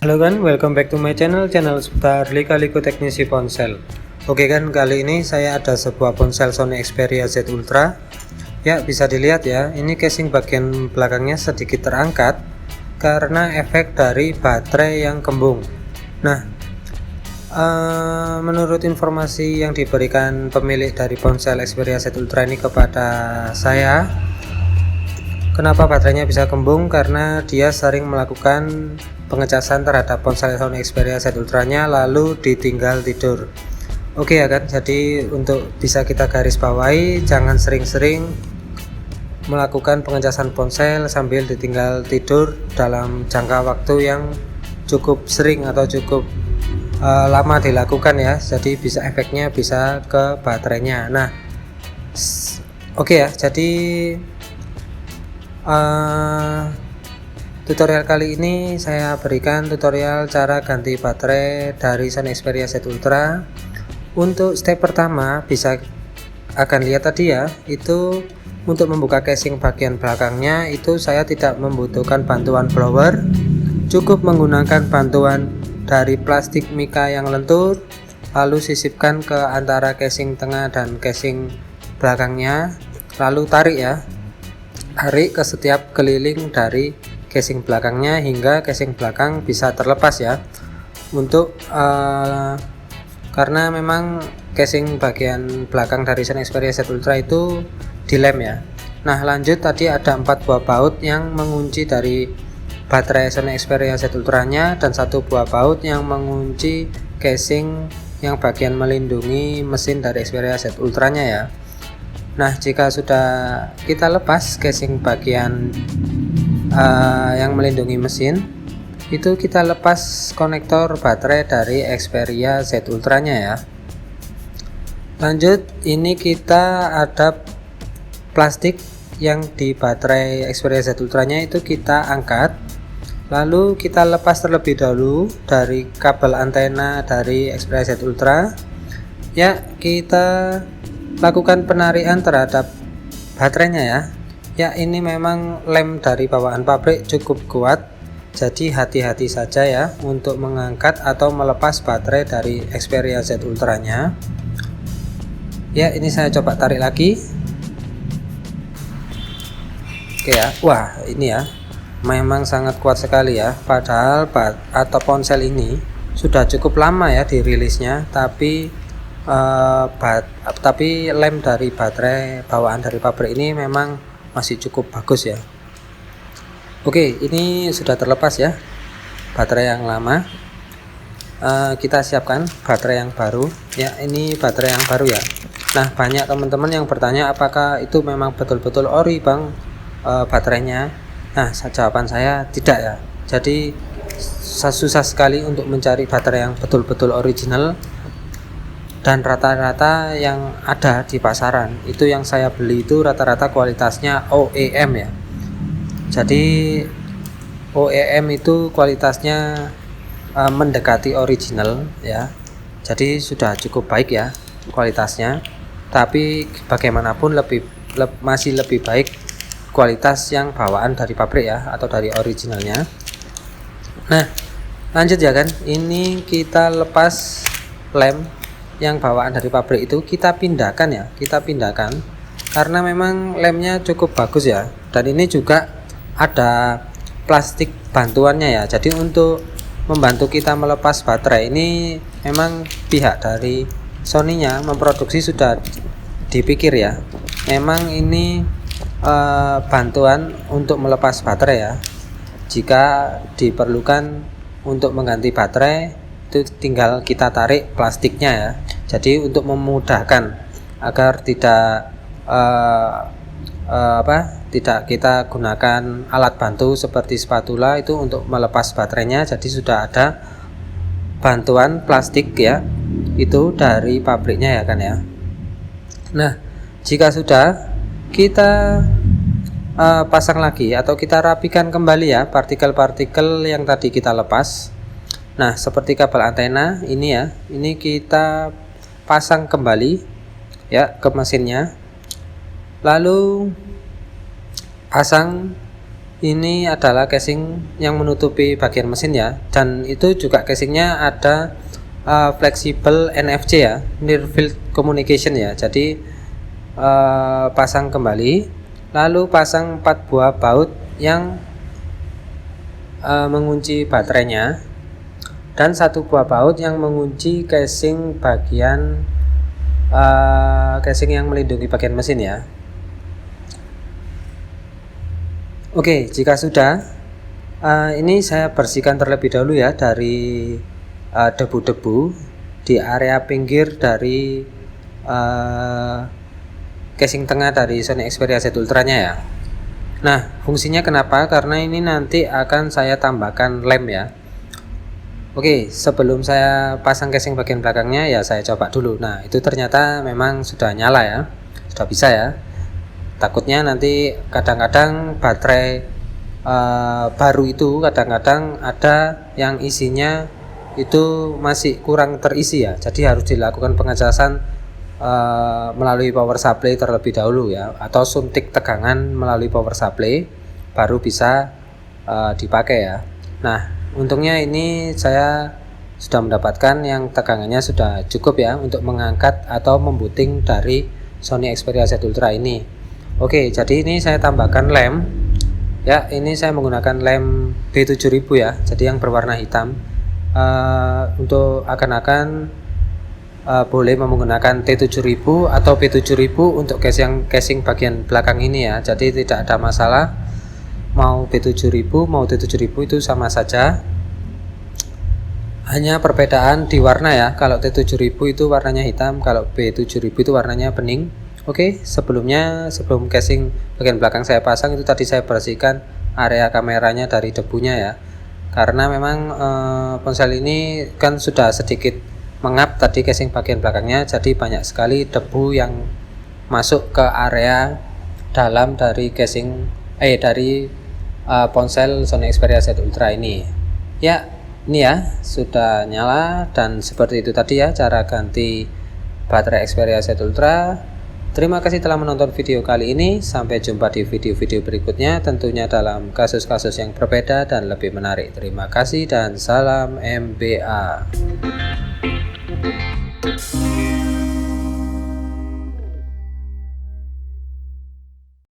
Halo kan, welcome back to my channel seputar lika-liku teknisi ponsel. Oke kan, kali ini saya ada sebuah ponsel Sony Xperia Z Ultra. Ya, bisa dilihat ya, ini casing bagian belakangnya sedikit terangkat karena efek dari baterai yang kembung. Nah, menurut informasi yang diberikan pemilik dari ponsel Xperia Z Ultra ini kepada saya, kenapa baterainya bisa kembung? Karena dia sering melakukan pengecasan terhadap ponsel Sony Xperia Z Ultranya lalu ditinggal tidur. Oke ya kan, jadi untuk bisa kita garis bawahi, jangan sering-sering melakukan pengecasan ponsel sambil ditinggal tidur dalam jangka waktu yang cukup sering atau cukup lama dilakukan ya. Jadi bisa efeknya bisa ke baterainya. Nah, oke ya, jadi tutorial kali ini saya berikan tutorial cara ganti baterai dari Sony Xperia Z Ultra. Untuk step pertama akan lihat tadi ya, itu untuk membuka casing bagian belakangnya itu saya tidak membutuhkan bantuan blower, cukup menggunakan bantuan dari plastik mika yang lentur, lalu sisipkan ke antara casing tengah dan casing belakangnya, lalu tarik ke setiap keliling dari casing belakangnya hingga casing belakang bisa terlepas ya. Karena memang casing bagian belakang dari Sony Xperia Z Ultra itu dilem ya. Nah, lanjut, tadi ada 4 buah baut yang mengunci dari baterai Sony Xperia Z Ultranya dan 1 buah baut yang mengunci casing yang bagian melindungi mesin dari Xperia Z Ultranya ya. Nah, jika sudah kita lepas casing bagian yang melindungi mesin, itu kita lepas konektor baterai dari Xperia Z Ultranya ya. Lanjut, ini kita ada plastik yang di baterai Xperia Z Ultranya itu kita angkat, lalu kita lepas terlebih dahulu dari kabel antena dari Xperia Z Ultra ya. Kita lakukan penarikan terhadap baterainya ya. Ya, ini memang lem dari bawaan pabrik cukup kuat, jadi hati-hati saja ya untuk mengangkat atau melepas baterai dari Xperia Z Ultranya. Ya, ini saya coba tarik lagi. Oke ya, wah ini ya memang sangat kuat sekali ya. Padahal ponsel ini sudah cukup lama ya dirilisnya, tapi lem dari baterai bawaan dari pabrik ini memang masih cukup bagus ya. Oke, ini sudah terlepas ya baterai yang lama. Kita siapkan baterai yang baru ya. Ini baterai yang baru ya. Nah, banyak teman-teman yang bertanya apakah itu memang betul-betul ori bang baterainya. Nah, jawaban saya tidak ya. Jadi susah sekali untuk mencari baterai yang betul-betul original, dan rata-rata yang ada di pasaran itu yang saya beli itu rata-rata kualitasnya OEM ya. Jadi OEM itu kualitasnya mendekati original ya. Jadi sudah cukup baik ya kualitasnya. Tapi bagaimanapun masih lebih baik kualitas yang bawaan dari pabrik ya, atau dari originalnya. Nah, lanjut ya kan. Ini kita lepas lem yang bawaan dari pabrik itu, kita pindahkan karena memang lemnya cukup bagus ya. Dan ini juga ada plastik bantuannya ya. Jadi untuk membantu kita melepas baterai ini memang pihak dari Sony-nya memproduksi sudah dipikir ya. Memang ini bantuan untuk melepas baterai ya. Jika diperlukan untuk mengganti baterai, itu tinggal kita tarik plastiknya ya. Jadi untuk memudahkan agar tidak kita gunakan alat bantu seperti spatula itu untuk melepas baterainya. Jadi sudah ada bantuan plastik ya, itu dari pabriknya ya kan ya. Nah, jika sudah, kita pasang lagi atau kita rapikan kembali ya partikel-partikel yang tadi kita lepas. Nah, seperti kabel antena ini ya, ini kita pasang kembali ya ke mesinnya, lalu pasang ini adalah casing yang menutupi bagian mesin ya, dan itu juga casingnya ada flexible NFC ya, near field communication ya. Jadi pasang kembali, lalu pasang 4 buah baut yang mengunci baterainya, dan 1 buah baut yang mengunci casing bagian casing yang melindungi bagian mesin ya. Oke, jika sudah, ini saya bersihkan terlebih dahulu ya dari debu-debu di area pinggir dari casing tengah dari Sony Xperia Z Ultra-nya ya. Nah, fungsinya kenapa? Karena ini nanti akan saya tambahkan lem ya. Oke, sebelum saya pasang casing bagian belakangnya ya saya coba dulu. Nah, itu ternyata memang sudah nyala ya, sudah bisa ya. Takutnya nanti kadang-kadang baterai baru itu kadang-kadang ada yang isinya itu masih kurang terisi ya, jadi harus dilakukan pengecasan melalui power supply terlebih dahulu ya, atau suntik tegangan melalui power supply baru bisa dipakai ya. Nah, untungnya ini saya sudah mendapatkan yang tegangannya sudah cukup ya untuk mengangkat atau membuting dari Sony Xperia Z Ultra ini. Oke, jadi ini saya tambahkan lem ya. Ini saya menggunakan lem B7000 ya, jadi yang berwarna hitam. Untuk akan boleh menggunakan T7000 atau B7000 untuk casing bagian belakang ini ya, jadi tidak ada masalah. Mau B7000 mau T7000 itu sama saja, hanya perbedaan di warna ya. Kalau T7000 itu warnanya hitam, kalau B7000 itu warnanya bening. Oke, sebelum casing bagian belakang saya pasang itu tadi saya bersihkan area kameranya dari debunya ya, karena memang ponsel ini kan sudah sedikit mengap tadi casing bagian belakangnya, jadi banyak sekali debu yang masuk ke area dalam dari casing dari ponsel Sony Xperia Z Ultra ini ya. Ini ya sudah nyala, dan seperti itu tadi ya cara ganti baterai Xperia Z Ultra. Terima kasih telah menonton video kali ini. Sampai jumpa di video-video berikutnya, tentunya dalam kasus-kasus yang berbeda dan lebih menarik. Terima kasih dan salam MBA.